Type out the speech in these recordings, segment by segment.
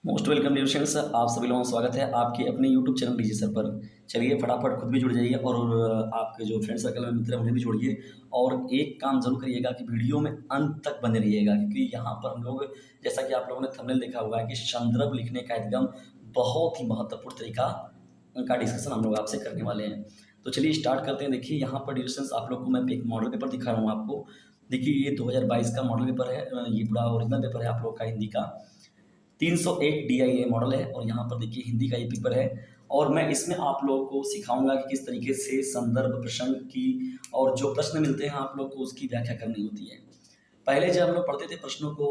Most welcome dear friends, आप सभी लोगों का स्वागत है आपके अपने यूट्यूब चैनल डीजी सर पर। चलिए फटाफट खुद भी जुड़ जाइए और आपके जो फ्रेंड सर्कल में मित्र हैं उन्हें भी जोड़िए। और एक काम जरूर करिएगा कि वीडियो में अंत तक बने रहिएगा, क्योंकि यहाँ पर हम लोग, जैसा कि आप लोगों ने थंबनेल देखा हुआ है, कि संदर्भ लिखने का एकदम बहुत ही महत्वपूर्ण तरीका का डिस्कशन हम लोग आपसे करने वाले हैं। तो चलिए स्टार्ट करते हैं। देखिए यहाँ पर डियर फ्रेंड्स, आप लोग को मैं एक मॉडल पेपर दिखा रहा हूँ आपको। देखिए ये 2022 का मॉडल पेपर है, ये पूरा ओरिजिनल पेपर है आप लोग का हिंदी का। 301 DIA मॉडल है और यहाँ पर देखिए हिंदी का ये पेपर है। और मैं इसमें आप लोगों को सिखाऊंगा कि किस तरीके से संदर्भ प्रसंग की और जो प्रश्न मिलते हैं आप लोग को उसकी व्याख्या करनी होती है। पहले जब हम लोग पढ़ते थे प्रश्नों को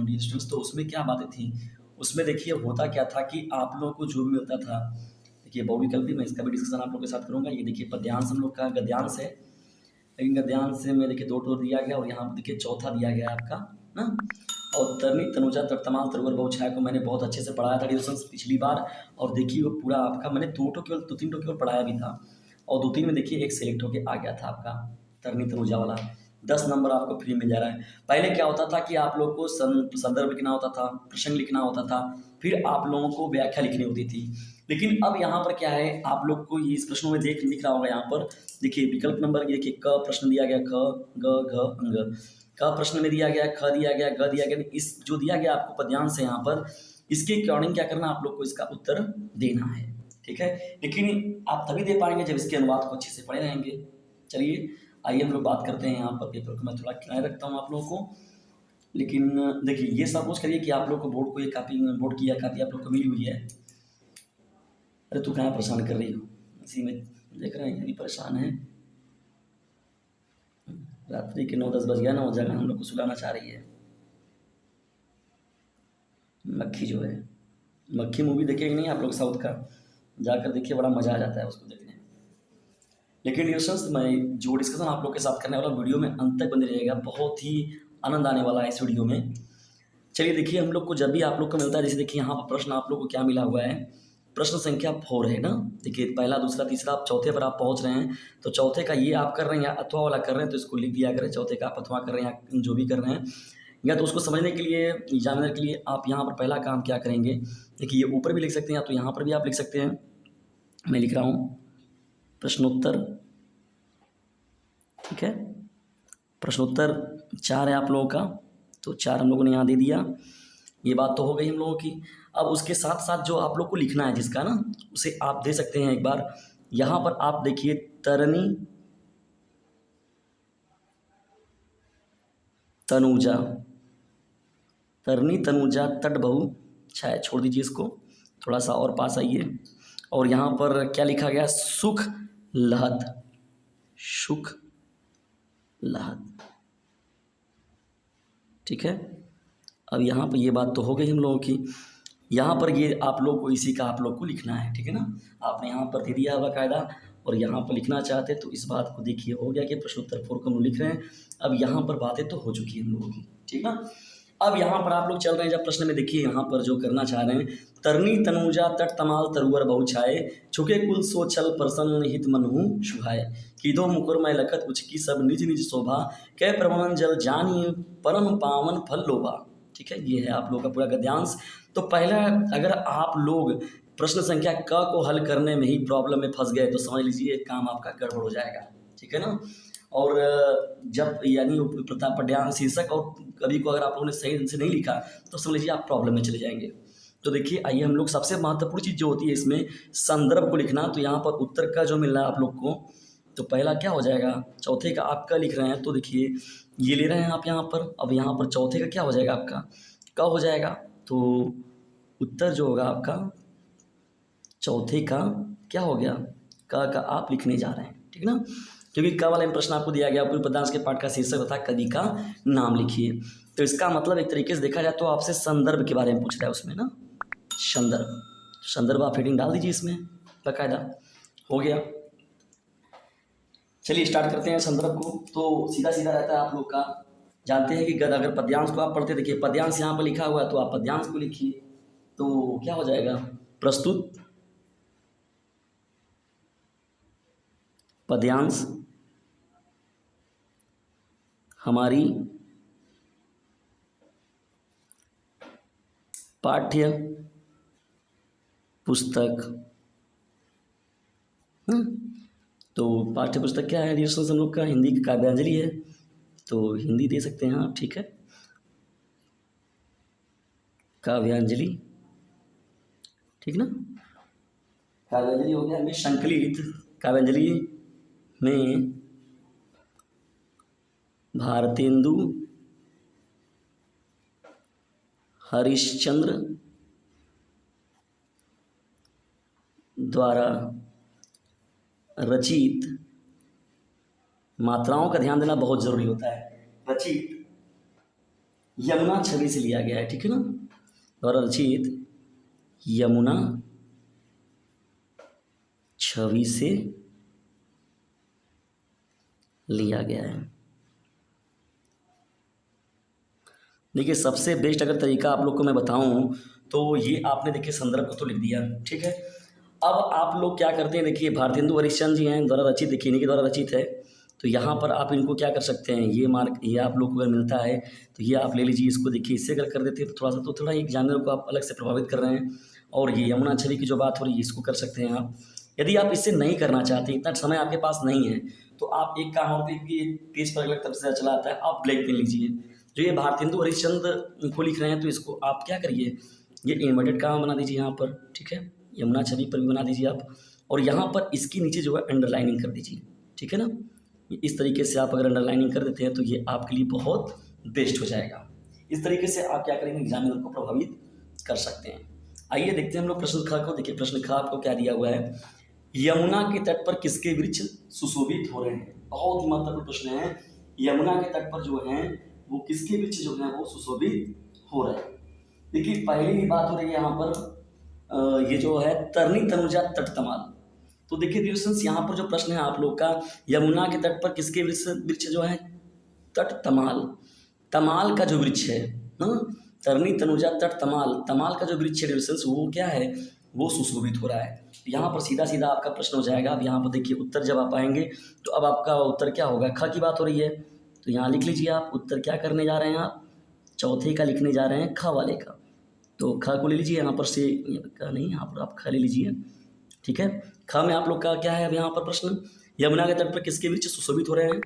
डियर स्टूडेंट्स, तो उसमें क्या बातें थी, उसमें देखिए होता क्या था कि आप लोगों को जो भी मिलता था, देखिए बहुविकल्पी, मैं इसका भी डिस्कशन आप लोग के साथ करूंगा। ये देखिए पद्यांश हम लोग का गद्यांश है, लेकिन गद्यांश से में देखिए दो दिया गया और यहाँ पर देखिए चौथा दिया गया है आपका ना। और तरनी तनुजा तमाल तरुवर बहुछाया को मैंने बहुत अच्छे से पढ़ाया था डिविजन पिछली बार। और देखिए वो पूरा आपका मैंने दो तीन केवल पढ़ाया भी था, और दो तीन में देखिए एक सिलेक्ट होके आ गया था आपका तरनी तनुजा वाला। 10 नंबर आपको फ्री मिल जा रहा है। पहले क्या होता था कि आप लोग को संदर्भ लिखना होता था, प्रसंग लिखना होता था, फिर आप लोगों को व्याख्या लिखनी होती थी। लेकिन अब यहाँ पर क्या है, आप लोग को ये इस प्रश्नों में दिख रहा होगा यहाँ पर। देखिए विकल्प नंबर, देखिए क प्रश्न दिया गया, क ग घ अंग। क प्रश्न में दिया गया, ख दिया गया, ग दिया गया। इस जो दिया गया आपको पद्यांश है यहाँ पर, इसके अकॉर्डिंग क्या करना, आप लोग को इसका उत्तर देना है। ठीक है, लेकिन आप तभी दे पाएंगे जब इसके अनुवाद को अच्छे से पढ़े रहेंगे। चलिए आइए हम लोग बात करते हैं। यहाँ पर पेपर को मैं थोड़ा किनारे रखता हूँ आप लोगों को। लेकिन देखिए ये सपोज करिए कि आप लोग को बोर्ड को ये कापी, बोर्ड की यह कापी आप लोग को मिली हुई है। अरे तू कहाँ परेशान कर रही हो, इसी में देख रहे हैं यही परेशान है। रात्रि के 9-10 बज गया ना, वो जगह हम लोग को सुलाना चाह रही है। मक्खी जो है, मक्खी मूवी देखेंगे नहीं आप लोग साउथ का, जाकर देखिए, बड़ा मजा आ जाता है उसको देखने में। लेकिन डिस्कशन मैं जो डिस्कशन आप लोग के साथ करने वाला, वीडियो में अंत तक बने रहिएगा, बहुत ही आनंद आने वाला है इस वीडियो में। चलिए देखिए, हम लोग को जब भी आप लोग को मिलता है, जैसे देखिए यहाँ पर प्रश्न आप लोग को क्या मिला हुआ है, प्रश्न संख्या 4 है ना। देखिए पहला दूसरा तीसरा, आप चौथे पर आप पहुंच रहे हैं, तो चौथे का ये आप कर रहे हैं या अथवा वाला कर रहे हैं तो इसको लिख दिया करें। चौथे का आप अथवा कर रहे हैं या जो भी कर रहे हैं, या तो उसको समझने के लिए, एग्जामिनर के लिए आप यहाँ पर पहला काम क्या करेंगे, देखिए ये ऊपर भी लिख सकते हैं या तो यहाँ पर भी आप लिख सकते हैं। मैं लिख रहा हूँ प्रश्नोत्तर, ठीक है। प्रश्नोत्तर 4 है आप लोगों का, तो 4 हम लोगों ने यहाँ दे दिया। ये बात तो हो गई हम लोगों की। अब उसके साथ साथ जो आप लोग को लिखना है जिसका ना, उसे आप दे सकते हैं एक बार। यहाँ पर आप देखिए तरनी तनुजा, तरनी तनुजा तट बहु छाया, छोड़ दीजिए इसको, थोड़ा सा और पास आइए। और यहाँ पर क्या लिखा गया, सुख लहत, सुख लहत, ठीक है। अब यहाँ पर ये बात तो हो गई हम लोगों की। यहाँ पर ये आप लोग को इसी का आप लोग को लिखना है, ठीक है ना। आपने यहाँ पर दे दिया बाकायदा, और यहाँ पर लिखना चाहते तो इस बात को देखिए, हो गया कि प्रश्नोत्तर 4 को हम लिख रहे हैं। अब यहाँ पर बातें तो हो चुकी है हम लोगों की, ठीक ना। अब यहाँ पर आप लोग चल रहे हैं जब प्रश्न में, देखिए यहाँ पर जो करना चाह रहे हैं, तरनी तनुजा तट तमाल तरुवर बहु छाए, छुके कुल सो छल प्रसन्न हित मनहु सुहाए, कीधो मुकुर मैं लखत उचकी सब निज निज शोभा, कै प्रवणन जल जानी परम पावन फल लोभा। ठीक है, ये है आप लोग का पूरा गद्यांश। तो पहला, अगर आप लोग प्रश्न संख्या क को हल करने में ही प्रॉब्लम में फंस गए तो समझ लीजिए काम आपका गड़बड़ हो जाएगा, ठीक है ना। और जब यानी पद्यांश शीर्षक और कवि को अगर आप लोगों ने सही ढंग से नहीं लिखा तो समझ लीजिए आप प्रॉब्लम में चले जाएंगे। तो देखिए आइए हम लोग, सबसे महत्वपूर्ण चीज़ जो होती है इसमें, संदर्भ को लिखना। तो यहाँ पर उत्तर का जो मिल रहा है आप लोग को, तो पहला क्या हो जाएगा, चौथे का आपका लिख रहे हैं तो देखिए ये ले रहे हैं आप यहाँ पर। अब यहाँ पर चौथे का क्या हो जाएगा, आपका क हो जाएगा। तो उत्तर जो होगा आपका चौथे का क्या हो गया, क का आप लिखने जा रहे हैं, ठीक ना। क्योंकि क वाले में प्रश्न आपको दिया गया, पूर्व पद्यांश के पाठ का शीर्षक तथा कवि का नाम लिखिए। तो इसका मतलब एक तरीके से देखा जाए तो आपसे संदर्भ के बारे में पूछ रहा है उसमें ना, संदर्भ। संदर्भ आप हेडिंग डाल दीजिए इसमें बाकायदा, हो गया। चलिए स्टार्ट करते हैं संदर्भ को। तो सीधा सीधा रहता है आप लोग का, जानते हैं कि अगर पद्यांश को आप पढ़ते, देखिए पद्यांश यहाँ पर लिखा हुआ है तो आप पद्यांश को लिखिए। तो क्या हो जाएगा, प्रस्तुत पद्यांश हमारी पाठ्य पुस्तक। तो पाठ्य पुस्तक क्या है डियर हम लोग का? हिंदी की काव्यांजलि है, तो हिंदी दे सकते हैं आप, ठीक है। काव्यांजलि, ठीक ना। काव्यांजलि हो गया। में संकलित काव्यांजलि में भारतेंदु हरिश्चंद्र द्वारा रचित, मात्राओं का ध्यान देना बहुत जरूरी होता है, रचित यमुना छवि से लिया गया है, ठीक है ना। द्वारा रचित यमुना छवि से लिया गया है। देखिए सबसे बेस्ट अगर तरीका आप लोग को मैं बताऊं तो ये आपने देखिए संदर्भ को तो लिख दिया, ठीक है। अब आप लोग क्या करते हैं, देखिए भारतेंदु हरिश्चंद्र जी हैं द्वारा रचित, देखिए इन्हीं के द्वारा रचित है, तो यहाँ पर आप इनको क्या कर सकते हैं, ये मार्क ये आप लोग को अगर मिलता है तो ये आप ले लीजिए इसको। देखिए इससे अगर कर देते हैं तो थोड़ा एग्जामिनर को आप अलग से प्रभावित कर रहे हैं। और ये यमुना छवि की जो बात हो रही है इसको कर सकते हैं आप। यदि आप इससे नहीं करना चाहते, इतना समय आपके पास नहीं है, तो आप एक काम और देखिए, पेज पर अलग तरफ से चला आता है, आप ब्लैक पेन लीजिए। जो ये भारतेंदु हरिश्चंद्र को लिख रहे हैं तो इसको आप क्या करिए, ये इन्वर्टेड काम बना दीजिए यहाँ पर, ठीक है। यमुना छवि पर भी बना दीजिए आप, और यहाँ पर इसके नीचे जो है अंडरलाइनिंग कर दीजिए, ठीक है ना। इस तरीके से आप अगर अंडरलाइनिंग कर देते हैं तो ये आपके लिए बहुत बेस्ट हो जाएगा। इस तरीके से आप क्या करेंगे, एग्जामिनर को प्रभावित कर सकते हैं। आइए देखते हैं हम लोग प्रश्न ख को। देखिए प्रश्न ख आपको क्या दिया हुआ है, यमुना के तट पर किसके वृक्ष सुशोभित हो रहे हैं। बहुत ही महत्वपूर्ण प्रश्न है। यमुना के तट पर जो है वो किसके वृक्ष जो है वो सुशोभित हो रहे हैं। देखिए पहली बात हो रही है यहाँ पर ये जो है तरनी तनुजा तट तमाल। तो देखिए डिस्टेंस यहाँ पर जो प्रश्न है आप लोग का, यमुना के तट पर किसके वृक्ष जो है, तट तमाल, तमाल का जो वृक्ष है ना, तरनी तनुजा तट तमाल, तमाल का जो वृक्ष है डिस्टेंस वो क्या है, वो सुशोभित हो रहा है। यहाँ पर सीधा सीधा आपका प्रश्न हो जाएगा। अब यहाँ पर देखिए उत्तर जब आप आएंगे तो अब आपका उत्तर क्या होगा, ख की बात हो रही है तो यहाँ लिख लीजिए आप उत्तर क्या करने जा रहे हैं, आप चौथे का लिखने जा रहे हैं, ख वाले का। तो ख को ले लीजिए यहाँ पर से, का नहीं यहाँ पर आप ख ले लीजिए, ठीक है। ख में आप लोग का क्या है अब यहाँ पर प्रश्न, यमुना के तट पर किसके वृक्ष सुशोभित हो रहे हैं।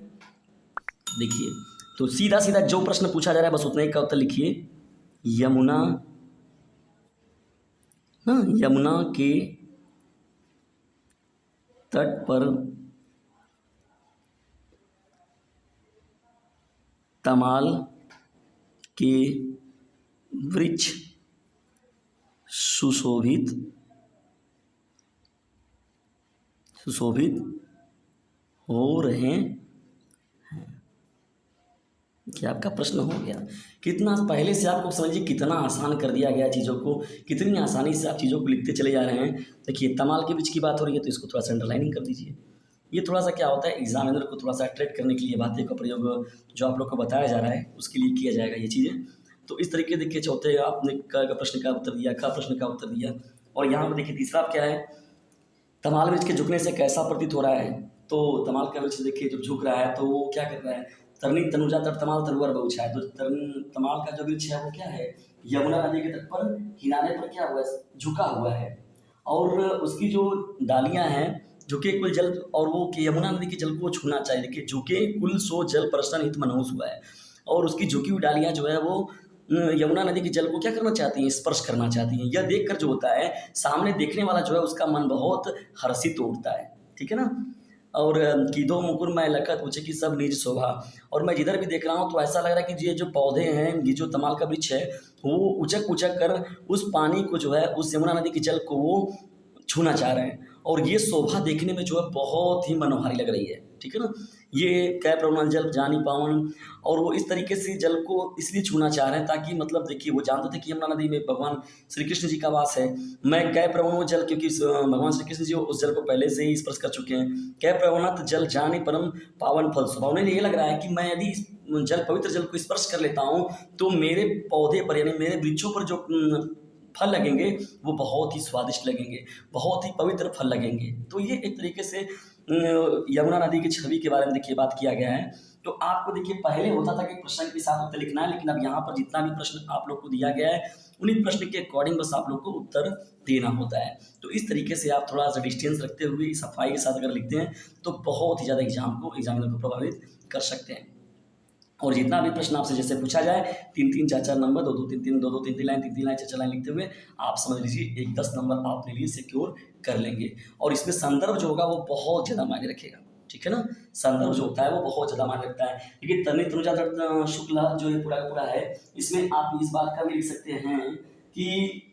देखिए तो सीधा सीधा जो प्रश्न पूछा जा रहा है बस उतने का उत्तर लिखिए, यमुना ना, यमुना के तट पर तमाल के वृक्ष सुशोभित हो रहे हैं। क्या आपका प्रश्न हो गया। कितना पहले से आपको समझिए कितना आसान कर दिया गया चीज़ों को, कितनी आसानी से आप चीज़ों को लिखते चले जा रहे हैं। देखिए तमाल के वृक्ष की बात हो रही है तो इसको थोड़ा सा अंडरलाइनिंग कर दीजिए। ये थोड़ा सा क्या होता है, एग्जामिनर को थोड़ा सा अट्रैक्ट करने के लिए बातें का प्रयोग जो आप लोग को बताया जा रहा है उसके लिए किया जाएगा ये चीज़ें। तो इस तरीके देखिए चौथे आपने का प्रश्न का उत्तर दिया, का प्रश्न का उत्तर दिया। और यहाँ पर देखिए तीसरा क्या है, तमाल वृक्ष के झुकने से कैसा प्रतीत हो रहा है। तो तमाल का वृक्ष देखिए जब झुक रहा है तो वो क्या कर रहा है, तरनी तनुजा तट तमाल तरुवर बहुछा है। तो तमाल का जो वृक्ष है वो क्या है, यमुना नदी के तट पर किनारे पर क्या हुआ है, झुका हुआ है। और उसकी जो डालियां हैं, झुके कुल जल, और वो यमुना नदी के जल को छूना चाहिए। देखिए झुके कुल सो जल प्रश्न हित मनहूस हुआ है, और उसकी झुकी हुई डालियां जो है वो यमुना नदी के जल को क्या करना चाहती हैं, स्पर्श करना चाहती हैं। यह देखकर जो होता है सामने देखने वाला जो है उसका मन बहुत हर्षित उठता है, ठीक है ना। और कीदो मुकुर मैं लखत ऊँचे की सब निज शोभा। और मैं जिधर भी देख रहा हूँ तो ऐसा लग रहा है कि ये जो पौधे हैं, ये जो तमाल का वृक्ष है वो उचक उचक कर उस पानी को जो है, उस यमुना नदी के जल को वो छूना चाह रहे हैं। और ये शोभा देखने में जो है बहुत ही मनोहारी लग रही है, ठीक है ना। ये कै प्रवण जल जानी पावन, और वो इस तरीके से जल को इसलिए छूना चाह रहे हैं ताकि मतलब देखिए वो जानते थे कि यमुना नदी में भगवान श्री कृष्ण जी का वास है। मैं कै प्रवण जल, क्योंकि भगवान श्री कृष्ण जी उस जल को पहले से ही स्पर्श कर चुके हैं। कै प्रवणत जल जानी परम पावन फल स्वभाव। उन्हें ये लग रहा है कि मैं यदि जल पवित्र जल को स्पर्श कर लेता हूँ तो मेरे पौधे पर यानी मेरे वृक्षों पर जो फल लगेंगे वो बहुत ही स्वादिष्ट लगेंगे, बहुत ही पवित्र फल लगेंगे। तो ये एक तरीके से यमुना नदी की छवि के बारे में देखिए बात किया गया है। तो आपको देखिए पहले होता था कि प्रश्न के साथ उत्तर लिखना है, लेकिन अब यहाँ पर जितना भी प्रश्न आप लोग को दिया गया है उन्हीं प्रश्न के अकॉर्डिंग बस आप लोग को उत्तर देना होता है। तो इस तरीके से आप थोड़ा सा डिस्टेंस रखते हुए सफाई के साथ अगर लिखते हैं तो बहुत ही ज़्यादा एग्जामिनर को प्रभावित कर सकते हैं। और जितना भी प्रश्न आपसे जैसे पूछा जाए 3-3 4-4 नंबर 2-2 3-3 2-2 3-3 लाइन 3-3 लाइन 4-4 लाइन लिखते हुए आप समझ लीजिए एक 10 नंबर आप अपने लिए सिक्योर कर लेंगे। और इसमें संदर्भ जो होगा वो बहुत ज़्यादा मायने रखेगा, ठीक है ना। संदर्भ जो होता है वो बहुत ज़्यादा मायने रखता है। देखिए तन्नी तनुजा दत्त शुक्ला जो ये पूरा का पूरा है, इसमें आप इस बात का भी लिख सकते हैं कि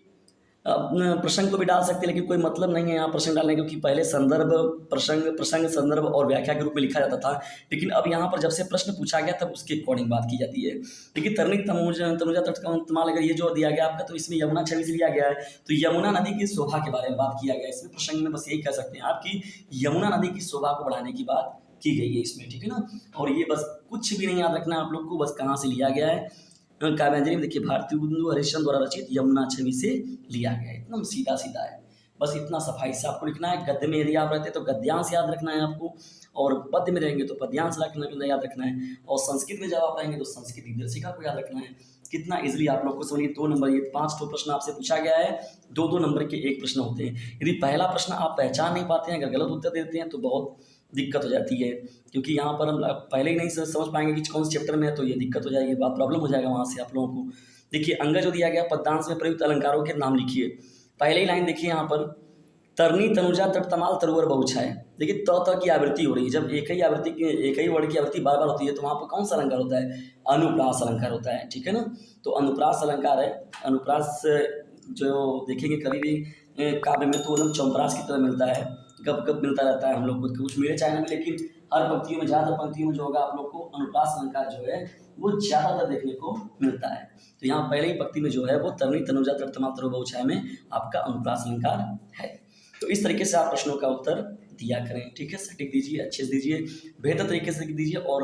प्रसंग को भी डाल सकते हैं, लेकिन कोई मतलब नहीं है यहाँ प्रसंग डालने का, क्योंकि पहले संदर्भ प्रसंग संदर्भ और व्याख्या के रूप में लिखा जाता था, लेकिन अब यहाँ पर जब से प्रश्न पूछा गया तब उसके अकॉर्डिंग बात की जाती है। लेकिन तरनी तनुजा तट का इस्तेमाल अगर ये जो दिया गया आपका, तो इसमें यमुना छवि से लिया गया है, तो यमुना नदी की शोभा के बारे में बात किया गया है इसमें। प्रसंग में बस यही कह सकते हैं आपकी यमुना नदी की शोभा को बढ़ाने की बात की गई है इसमें, ठीक है ना। और ये बस कुछ भी नहीं याद रखना आप लोग को, बस कहाँ से लिया गया है। काव्यांजलि में देखिए भारती बिंदु हरिश्चंद्र द्वारा रचित यमुना छवि से लिया गया है, एकदम सीधा सीधा है। बस इतना सफाई से आपको लिखना है। गद्य में यदि आप रहते हैं तो गद्यांश याद रखना है आपको, और पद्य में रहेंगे तो पद्यांश याद रखना है, और संस्कृत में जब आप रहेंगे तो संस्कृत दिग्दर्शिका को याद रखना है। कितना इजीली आप लोग को समझिए 2 नंबर, ये 5 तो प्रश्न आपसे पूछा गया है, 2-2 नंबर के 1 प्रश्न होते हैं। यदि पहला प्रश्न आप पहचान नहीं पाते हैं, अगर गलत उत्तर देते हैं तो बहुत दिक्कत हो जाती है, क्योंकि यहाँ पर हम पहले ही नहीं समझ पाएंगे कि कौन से चैप्टर में है, तो ये दिक्कत हो जाएगी, बात प्रॉब्लम हो जाएगा वहाँ से आप लोगों को। देखिए अंग जो दिया गया, पद्यांश में प्रयुक्त अलंकारों के नाम लिखिए। पहले ही लाइन देखिए यहाँ पर, तरनी तनुजा तट तमाल तरुवर बहुछाए। देखिए त की आवृत्ति हो रही है, जब एक ही वर्ड की आवृत्ति बार बार होती है तो वहाँ पर कौन सा अलंकार होता है, अनुप्रास अलंकार होता है, ठीक है ना। तो अनुप्रास अलंकार है। अनुप्रास जो देखेंगे कभी भी काव्य में तो एकदम चौपरास की तरह मिलता है, गप मिलता रहता है हम लोग को, कुछ मिले चाहे ना मिले, लेकिन हर पंक्तियों में, ज़्यादातर पंक्तियों में जो होगा आप लोग को अनुप्रास अलंकार जो है वो ज़्यादातर देखने को मिलता है। तो यहाँ पहले ही पंक्ति में जो है वो तरनी तनुजा तट तमाल तरुवर बहुछाए में आपका अनुप्रास अलंकार है। तो इस तरीके से आप प्रश्नों का उत्तर दिया करें, ठीक है। सटीक दीजिए, अच्छे से दीजिए, बेहतर तरीके से दीजिए। और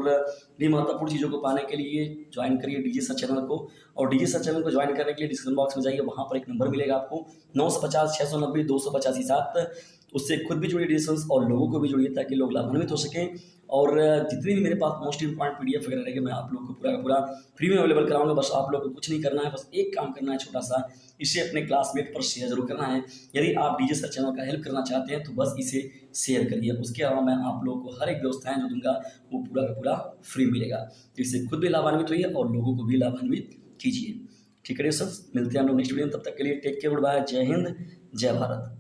भी महत्वपूर्ण चीज़ों को पाने के लिए ज्वाइन करिए डीजे सर चैनल को, और डीजे सर चैनल को ज्वाइन करने के लिए डिस्क्रिप्शन बॉक्स में जाइए, वहाँ पर एक नंबर मिलेगा आपको 950 690 285 7। उससे खुद भी जुड़िए डिस्कशन और लोगों को भी जुड़िए, ताकि लोग लाभान्वित हो सकें। और जितनी भी मेरे पास मोस्ट इंपॉर्टेंट पीडीएफ वगैरह रहेंगे मैं आप लोग को पूरा का पूरा फ्री में अवेलेबल कराऊंगा। बस आप लोग को कुछ नहीं करना है, बस एक काम करना है छोटा सा, इसे अपने क्लासमेट पर शेयर जरूर करना है। यदि आप डीजे सर चैनल का हेल्प करना चाहते हैं तो बस इसे शेयर करिए। उसके अलावा मैं आप लोगों को हर एक व्यवस्थाएं जो दूंगा वो पूरा का पूरा फ्री मिलेगा, तो इससे खुद भी लाभान्वित होइए और लोगों को भी लाभान्वित कीजिए, ठीक है सर। मिलते हैं हम लोग नेक्स्ट वीडियो में, तब तक के लिए टेक केयर, गुड बाय, जय हिंद, जय भारत।